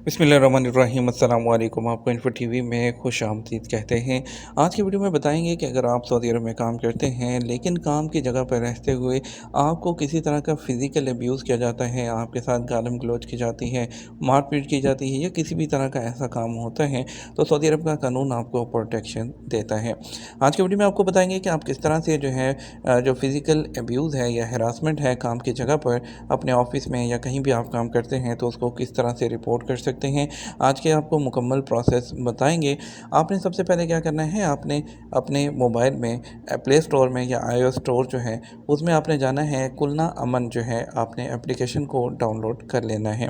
बिस्मिल्लाहिर्रहमानिर्रहीम अस्सलाम वालेकुम। आपको इन्फो टीवी में खुश आमदीद कहते हैं। आज की वीडियो में बताएंगे कि अगर आप सऊदी अरब में काम करते हैं लेकिन काम की जगह पर रहते हुए आपको किसी तरह का फ़िज़िकल अब्यूज़ किया जाता है, आपके साथ गालम गलौज की जाती है, मारपीट की जाती है या किसी भी तरह का ऐसा काम होता है तो सऊदी अरब का कानून आपको प्रोटेक्शन देता है। आज की वीडियो में आपको बताएंगे कि आप किस तरह से जो है जो फ़िज़िकल अब्यूज़ है या हरासमेंट है काम की जगह पर अपने ऑफ़िस में या कहीं भी आप काम करते हैं तो उसको किस तरह से रिपोर्ट कर सकते हैं। आज के आपको मुकम्मल प्रोसेस बताएँगे। आपने सबसे पहले क्या करना है, आपने अपने मोबाइल में प्ले स्टोर में या iOS स्टोर जो है उसमें आपने जाना है, कुलना अमन जो है आपने एप्लीकेशन को डाउनलोड कर लेना है।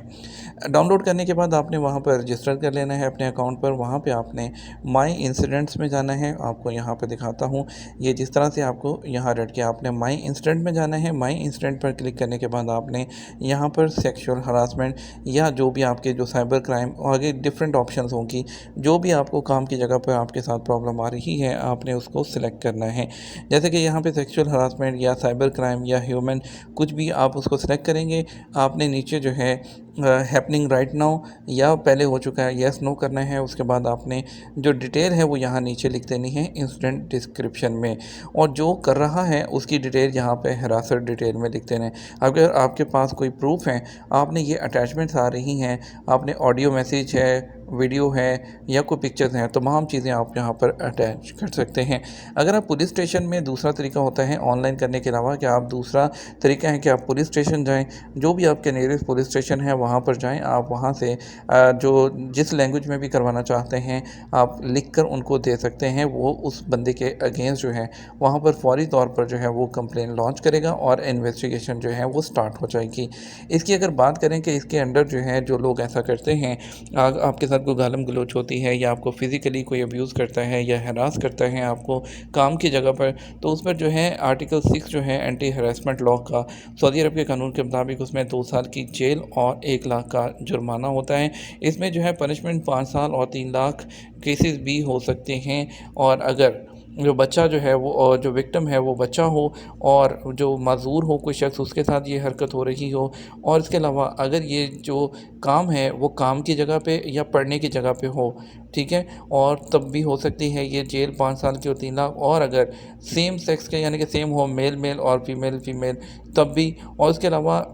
डाउनलोड करने के बाद आपने वहाँ पर रजिस्टर कर लेना है अपने अकाउंट पर। वहाँ पे आपने माई इंसिडेंट्स में जाना है। आपको यहाँ पे दिखाता हूँ, ये जिस तरह से आपको यहाँ रट के आपने माई इंसिडेंट में जाना है। माई इंसिडेंट पर क्लिक करने के बाद आपने यहाँ पर सेक्सुअल हरासमेंट या जो भी आपके जो साइबर क्राइम और आगे डिफरेंट ऑप्शंस होंगी, जो भी आपको काम की जगह पर आपके साथ प्रॉब्लम आ रही है आपने उसको सिलेक्ट करना है। जैसे कि यहाँ पे सेक्सुअल हरासमेंट या साइबर क्राइम या ह्यूमन कुछ भी आप उसको सिलेक्ट करेंगे। आपने नीचे जो है हैपनिंग राइट नाउ या पहले हो चुका है येस नो करना है। उसके बाद आपने जो डिटेल है वो यहाँ नीचे लिख देनी है इंसिडेंट डिस्क्रिप्शन में, और जो कर रहा है उसकी डिटेल यहाँ पे हरासर डिटेल में लिख देना है। अगर आपके पास कोई प्रूफ है, आपने ये अटैचमेंट्स आ रही हैं, आपने ऑडियो मैसेज है, वीडियो है या कोई पिक्चर्स हैं, तमाम चीज़ें आप यहाँ पर अटैच कर सकते हैं। अगर आप पुलिस स्टेशन में, दूसरा तरीका होता है ऑनलाइन करने के अलावा कि आप दूसरा तरीका है कि आप पुलिस स्टेशन जाएँ, जो भी आपके नियरेस्ट पुलिस स्टेशन है वहाँ पर जाएँ। आप वहाँ से जो जिस लैंग्वेज में भी करवाना चाहते हैं आप लिख कर उनको दे सकते हैं। वो उस बंदे के अगेंस्ट जो है वहाँ पर फौरी तौर पर जो है वो कंप्लेन लॉन्च करेगा और इन्वेस्टिगेशन जो है वो स्टार्ट हो जाएगी। इसकी अगर बात करें कि इसके अंडर जो है जो लोग ऐसा करते हैं, आपके साथ कोई गालम गलोच होती है या आपको फिज़िकली कोई अब्यूज़ करता है या हरास करता है आपको काम की जगह पर, तो उस पर जो है आर्टिकल 6 जो है एंटी हरासमेंट लॉ का, सऊदी अरब के कानून के मुताबिक उसमें 2 साल की जेल और 1 लाख का जुर्माना होता है। इसमें जो है पनिशमेंट 5 साल और 3 लाख केसेस भी हो सकते हैं। और अगर जो बच्चा जो है वो जो विक्टिम है वो बच्चा हो और जो माज़ूर हो कोई शख्स, उसके साथ ये हरकत हो रही हो, और इसके अलावा अगर ये जो काम है वो काम की जगह पे या पढ़ने की जगह पे हो, ठीक है, और तब भी हो सकती है ये जेल 5 साल की और 3 लाख। और अगर सेम सेक्स के यानी कि सेम हो, मेल मेल और फीमेल फीमेल, तब भी। और इसके अलावा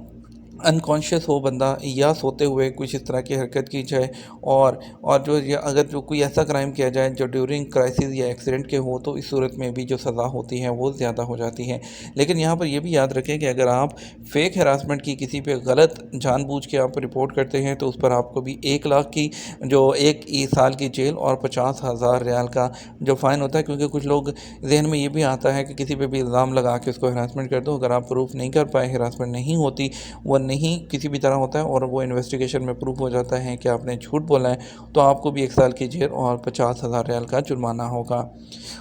अनकॉन्शियस हो बंदा या सोते हुए कुछ इस तरह की हरकत की जाए, और जो या अगर जो कोई ऐसा क्राइम किया जाए जो ड्यूरिंग क्राइसिस या एक्सीडेंट के हो, तो इस सूरत में भी जो सज़ा होती है वो ज़्यादा हो जाती है। लेकिन यहाँ पर ये भी याद रखें कि अगर आप फेक हरासमेंट की किसी पे गलत जानबूझ के आप रिपोर्ट करते हैं तो उस पर आपको भी 1 लाख की जो 1 साल की जेल और 50,000 रियाल का जो फ़ाइन होता है। क्योंकि कुछ लोग जहन में ये भी आता है कि किसी पे भी इल्ज़ाम लगा के उसको हरासमेंट कर दो, अगर आप प्रूफ नहीं कर पाए, हरासमेंट नहीं होती, वो नहीं किसी भी तरह होता है और वो इन्वेस्टिगेशन में प्रूफ हो जाता है कि आपने झूठ बोला है, तो आपको भी 1 साल की जेल और 50,000 रियाल का जुर्माना होगा।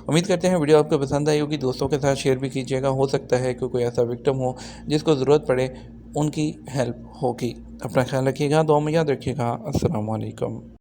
उम्मीद करते हैं वीडियो आपको पसंद आई होगी। दोस्तों के साथ शेयर भी कीजिएगा, हो सकता है कि कोई ऐसा विक्टिम हो जिसको ज़रूरत पड़े, उनकी हेल्प होगी। अपना ख्याल रखिएगा, दुआ में याद रखिएगा। अस्सलाम वालेकुम।